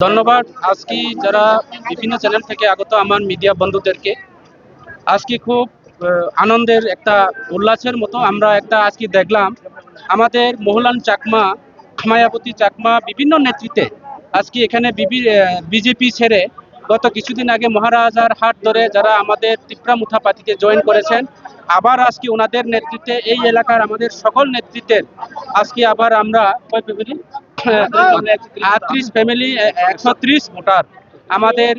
ধন্যবাদ আজকে যারা বিভিন্ন চ্যানেল থেকে আগত আমার মিডিয়া বন্ধুদেরকে। আজকে খুব আনন্দের একটা উল্লাসের মতো আমরা একটা আজকে দেখলাম আমাদের মোহলান চাকমা, মায়াবতী চাকমা বিভিন্ন নেতৃত্বে আজকে এখানে বিজেপি ছেড়ে গত কিছুদিন আগে মহারাজার হাট ধরে যারা আমাদের তিপ্রামুথা পার্টিতে জয়েন করেছেন, আবার আজকে ওনাদের নেতৃত্বে এই এলাকার আমাদের সকল নেতৃত্বের আজকে আবার আমরা ৩৮ ফ্যামিলি ১৩০ ভোটার আমাদের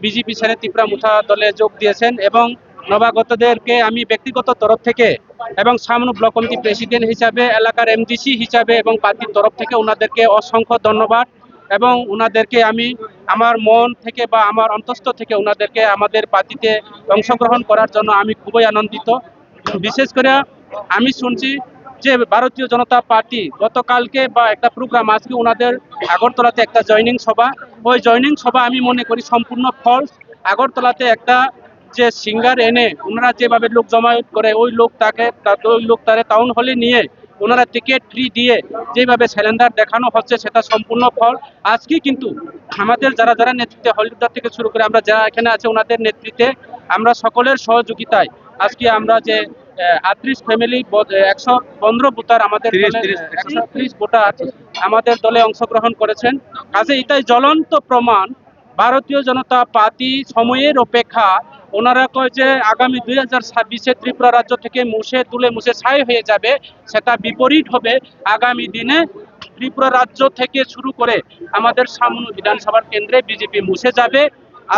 বিজেপি ছেড়ে তিপ্রামুথা দলে যোগ দিয়েছেন এবং নবাগতদেরকে আমি ব্যক্তিগত তরফ থেকে এবং সামনু ব্লক কমিটি প্রেসিডেন্ট হিসাবে, এলাকার এমডিসি হিসাবে এবং পার্টির তরফ থেকে ওনাদেরকে অসংখ্য ধন্যবাদ এবং ওনাদেরকে আমি আমার মন থেকে বা আমার অন্তঃস্থ থেকে ওনাদেরকে আমাদের পার্টিতে অংশগ্রহণ করার জন্য আমি খুবই আনন্দিত। বিশেষ করে আমি শুনছি যে ভারতীয় জনতা পার্টি গতকালকে বা একটা প্রোগ্রাম আজকে ওনাদের আগরতলাতে একটা জয়নিং সভা, ওই জয়নিং সভা আমি মনে করি সম্পূর্ণ ফলস। আগরতলাতে একটা যে সিঙ্গার এনে ওনারা যেভাবে লোক জমায়েত করে ওই লোক তারে টাউন হলে নিয়ে ওনারা টিকিট ফ্রি দিয়ে যেভাবে সিলিন্ডার দেখানো হচ্ছে সেটা সম্পূর্ণ ফল। আজকে কিন্তু আমাদের যারা যারা নেতৃত্বে হলদার থেকে শুরু করে আমরা যারা এখানে আছে ওনাদের নেতৃত্বে আমরা সকলের সহযোগিতায় আজকে আমরা যে ৩৮ ফ্যামিলি ১১৫ ভোটার আমাদের ১৩০ ভোটার আমাদের দলে অংশগ্রহণ করেছেন। কাজে এটাই জ্বলন্ত প্রমাণ ভারতীয় জনতা পার্টি সময়ের অপেক্ষা। ওনারা কয় যে আগামী ২০২৬-এ ত্রিপুরা রাজ্য থেকে মুছে ছাই হয়ে যাবে, সেটা বিপরীত হবে। আগামী দিনে ত্রিপুরা রাজ্য থেকে শুরু করে আমাদের সামনে বিধানসভার কেন্দ্রে বিজেপি মুছে যাবে।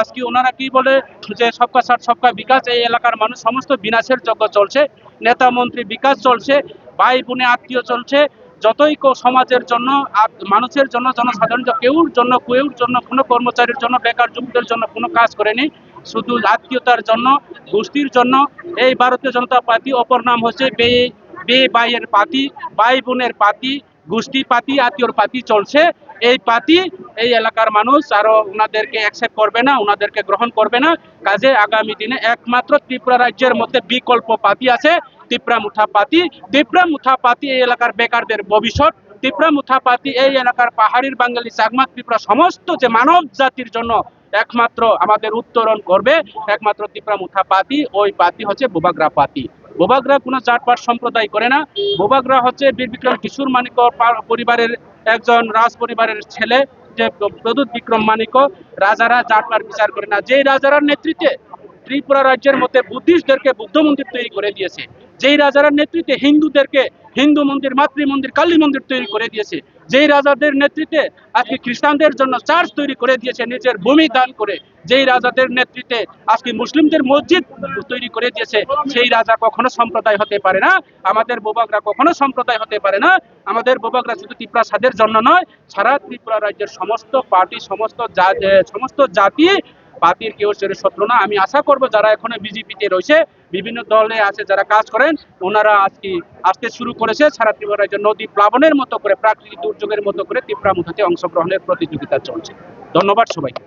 আজকে ওনারা কি বলে যে সবকা সাথ সবকা বিকাশ, এই এলাকার মানুষ সমস্ত বিনাশের যজ্ঞ চলছে, নেতা মন্ত্রী বিকাশ চলছে, ভাই বোনে আত্মীয় চলছে, যতই সমাজের জন্য মানুষের জন্য জনসাধারণ কেউর জন্য কোনো কর্মচারীর জন্য বেকার যুবকদের জন্য কোনো কাজ করেনি, শুধু আত্মীয়তার জন্য গোষ্ঠীর জন্য এই ভারতীয় জনতা পার্টি অপর নাম হচ্ছে বে ভাইয়ের পার্টি, ভাই বোনের পার্টি, গোষ্ঠী পার্টি, আত্মীয়র পার্টি চলছে। এই পার্টি এই এলাকার মানুষ আরো ওনাদেরকে অ্যাকসেপ্ট করবে না, ওনাদেরকে গ্রহণ করবে না। কাজে আগামী দিনে একমাত্র ত্রিপুরা রাজ্যের মধ্যে বিকল্প পার্টি আছে, তিপ্রামুথা পার্টি। তিপ্রামুথা পার্টি এই এলাকার বেকারদের ভবিষ্যৎ। তিপ্রামুথা পার্টি এই এলাকার পাহাড়ির বাঙালি, চাকমা, ত্রিপুরা সমস্ত যে মানব জাতির জন্য একমাত্র আমাদের উত্তরণ করবে একমাত্র তিপ্রামুথা পার্টি। ওই পার্টি হচ্ছে বোবাগ্রা পার্টি। বোবাগ্রা কোনো জাতপাত সম্প্রদায় করে না। বোবাগ্রা হচ্ছে বীর বিক্রম কিশোর মানিক পরিবারের একজন রাজ পরিবারের ছেলে, যে প্রদূত বিক্রম মানিক। রাজারা জাতপাত বিচার করে না। যেই রাজারার নেতৃত্বে ত্রিপুরা রাজ্যের মধ্যে বুদ্ধিস্টদেরকে বুদ্ধ মন্দির তৈরি করে দিয়েছে, যেই রাজার নেতৃত্বে হিন্দুদেরকে হিন্দু মন্দির, মাতৃ মন্দির, কালী মন্দির তৈরি করে দিয়েছে, যেই রাজাদের নেতৃত্বে আজকে খ্রিস্টানদের জন্য চার্চ তৈরি করে দিয়েছে নিজের ভূমি দান করে, যেই রাজাদের নেতৃত্বে আজকে মুসলিমদের মসজিদ তৈরি করে দিয়েছে, সেই রাজা কখনো সম্প্রদায় হতে পারে না। আমাদের বোবাগরা কখনো সম্প্রদায় হতে পারে না। আমাদের বোবাগরা শুধু ত্রিপুরা স্বাদের জন্য নয়, সারা ত্রিপুরা রাজ্যের সমস্ত পার্টি, সমস্ত জাতি পার্টির কেউ শত্রু না। আমি আশা করব যারা এখনো বিজেপিতে রয়েছে, বিভিন্ন দলে আছে যারা কাজ করেন, ওনারা আজকে আসতে শুরু করেছে সারা ত্রিপুরা রাজ্যের নদী প্লাবনের মতো করে, প্রাকৃতিক দুর্যোগের মতো করে তিপ্রামুথাতে অংশগ্রহণের প্রতিযোগিতা চলছে। ধন্যবাদ সবাইকে।